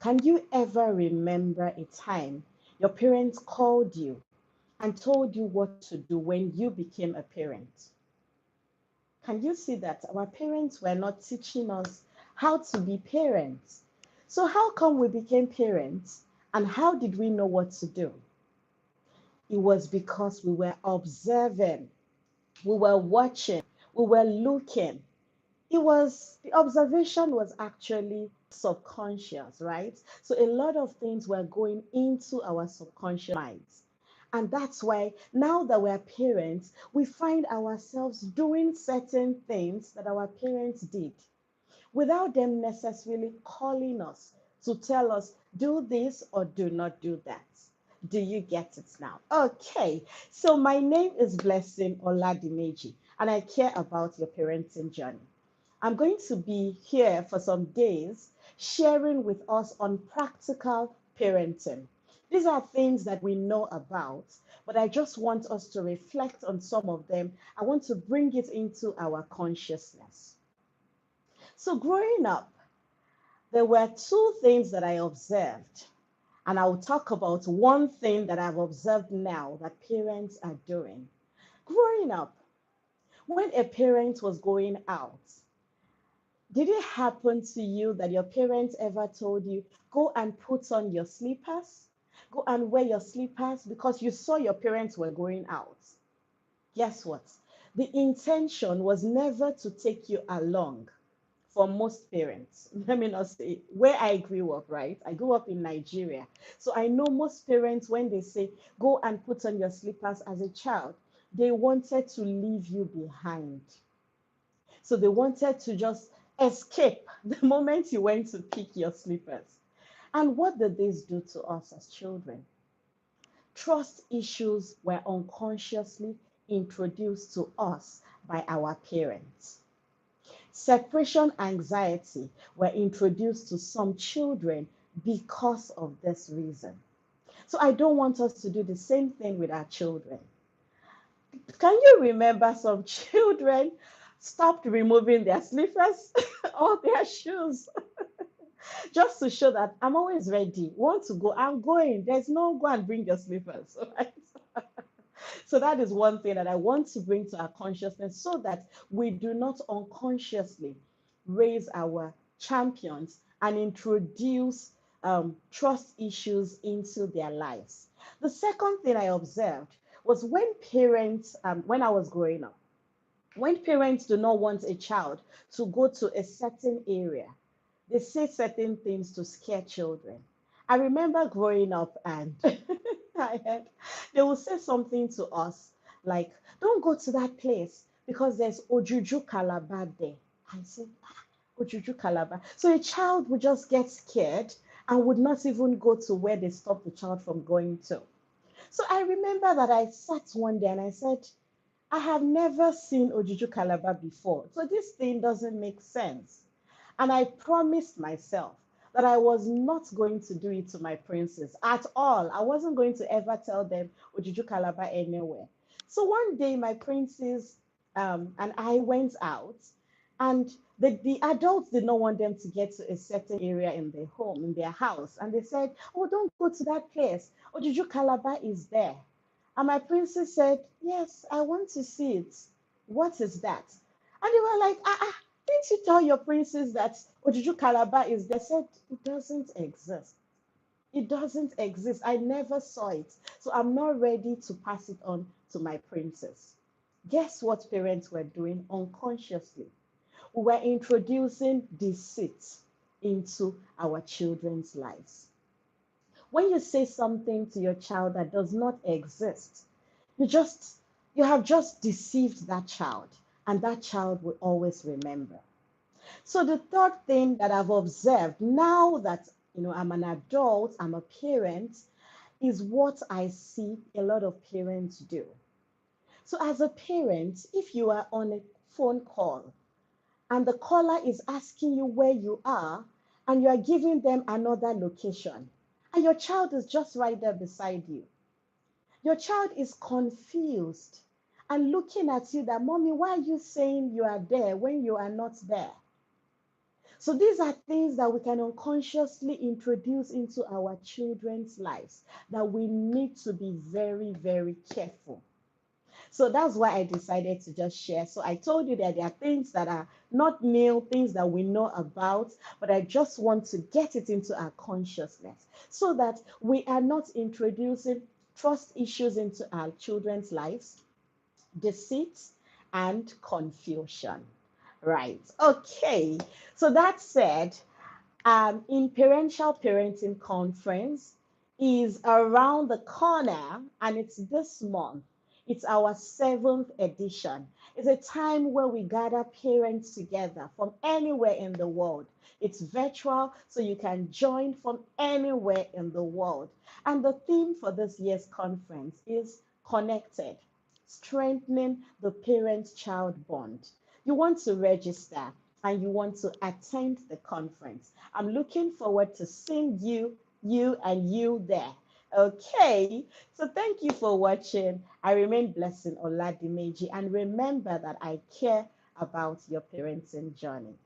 Can you ever remember a time your parents called you and told you what to do when you became a parent? Can you see that our parents were not teaching us how to be parents? So, how come we became parents and how did we know what to do? It was because we were observing, we were watching, we were looking. It was the observation was actually subconscious, right? So a lot of things were going into our subconscious minds. And that's why now that we're parents, we find ourselves doing certain things that our parents did without them necessarily calling us to tell us, do this or do not do that. Do you get it now? Okay, so my name is Blessing Oladimeji, and I care about your parenting journey. I'm going to be here for some days sharing with us on practical parenting. These are things that we know about, but I just want us to reflect on some of them. I want to bring it into our consciousness. So, growing up, there were two things that I observed, and I'll talk about one thing that I've observed now that parents are doing. Growing up, when a parent was going out, did it happen to you that your parents ever told you, go and put on your slippers? Go and wear your slippers because you saw your parents were going out. Guess what? The intention was never to take you along for most parents. Let me not say where I grew up, right? I grew up in Nigeria. So I know most parents, when they say, go and put on your slippers as a child, they wanted to leave you behind. So they wanted to just escape the moment you went to pick your slippers. And what did this do to us as children? Trust issues were unconsciously introduced to us by our parents. Separation anxiety were introduced to some children because of this reason. So I don't want us to do the same thing with our children. Can you remember some children stopped removing their slippers or their shoes just to show that I'm always ready? Want to go? I'm going. There's no go and bring your slippers. Right? So that is one thing that I want to bring to our consciousness so that we do not unconsciously raise our champions and introduce trust issues into their lives. The second thing I observed was when parents, when I was growing up, when parents do not want a child to go to a certain area, they say certain things to scare children. I remember growing up and I heard they will say something to us like, don't go to that place because there's Ojuju Calabar there. I said, Ojuju Calabar. So a child would just get scared and would not even go to where they stopped the child from going to. So I remember that I sat one day and I said, I have never seen Ojuju Calabar before. So this thing doesn't make sense. And I promised myself that I was not going to do it to my princes at all. I wasn't going to ever tell them Ojuju Calabar anywhere. So one day, my princes and I went out, and the adults did not want them to get to a certain area in their home, in their house. And they said, oh, don't go to that place. Ojuju Calabar is there. And my princess said, yes, I want to see it. What is that? And they were like, didn't you tell your princess that Ojuju Calabar is there? I said, it doesn't exist. It doesn't exist. I never saw it. So I'm not ready to pass it on to my princess. Guess what parents were doing unconsciously? We were introducing deceit into our children's lives. When you say something to your child that does not exist, you just you have just deceived that child, and that child will always remember. So the third thing that I've observed now that I'm an adult, I'm a parent, is what I see a lot of parents do. So as a parent, if you are on a phone call and the caller is asking you where you are and you are giving them another location and your child is just right there beside you, your child is confused and looking at you that, mommy, why are you saying you are there when you are not there? So these are things that we can unconsciously introduce into our children's lives that we need to be very, very careful. So that's why I decided to just share. So I told you that there are things that are not new, things that we know about, but I just want to get it into our consciousness so that we are not introducing trust issues into our children's lives, deceit, and confusion. Right. Okay. So that said, in Parental Parenting Conference is around the corner and it's this month. It's our seventh edition. It's a time where we gather parents together from anywhere in the world. It's virtual, so you can join from anywhere in the world. And the theme for this year's conference is Connected, Strengthening the Parent Child Bond. You want to register and you want to attend the conference. I'm looking forward to seeing you there. Okay, so thank you for watching. I remain Blessing Oladimeji, and remember that I care about your parenting journey.